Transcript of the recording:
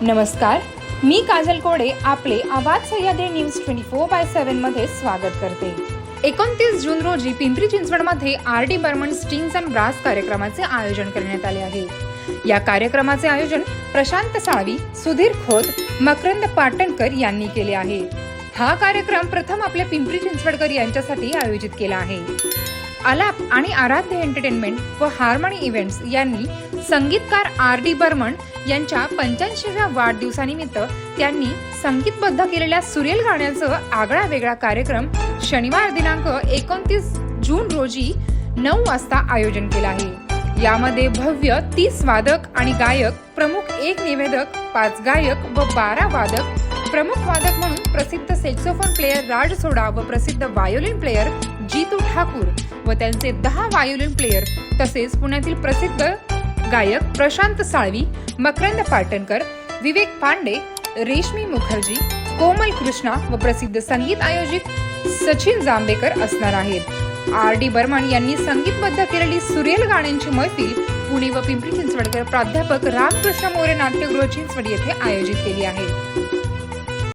नमस्कार, मी काजल कोडे आपले आवाज सह्याद्री न्यूज 24/7 मध्ये स्वागत करते। 29 जून रोजी पिंपरी चिंचवडमध्ये R D. Burman strings and brass कार्यक्रमाचे आयोजन करण्यात आले आहे। या कार्यक्रमाचे आयोजन प्रशांत साळवी, सुधीर खोत, मकरंद पाटणकर यांनी केले आहे। हा कार्यक्रम प्रथम आपल्या पिंपरी चिंचवडकर यांच्यासाठी आयोजित केला आहे। आलाप आणि आराध्य एंटरटेनमेंट व हार्मनी इव्हेंट्स यांनी संगीतकार आर.डी. बर्मन यांच्या 85व्या वाढदिवसानिमित्त त्यांनी संगीतबद्ध केलेल्या सुरेल गाण्यांचा आगळा वेगळा कार्यक्रम शनिवार दिनांक 29 जून रोजी 9 वाजता आयोजन केला आहे। यामध्ये भव्य 30 वादक आणि गायक, प्रमुख 1 निवेदक, 5 गायक व 12 वादक, प्रमुख वादक म्हणून प्रसिद्ध सॅक्सोफोन प्लेयर राज सोडा व प्रसिद्ध व्हायोलिन प्लेयर जीतू ठाकूर व त्यांचे 10 व्हायोलिन प्लेयर, तसेच पुण्यातील प्रसिद्ध गायक प्रशांत साळवी, मकरंद पाटणकर, विवेक पांडे, रेशमी मुखर्जी, कोमल कृष्णा व प्रसिद्ध संगीत आयोजक सचिन जांभेकर असणार आहेत। आर.डी. बर्मन यांनी संगीतबद्ध केलेली सुरेल गाण्यांची मैफिल पुणे व पिंपरी चिंचवडकर प्राध्यापक रामकृष्ण मोरे नाट्यगृह चिंचवड येथे आयोजित केली आहे।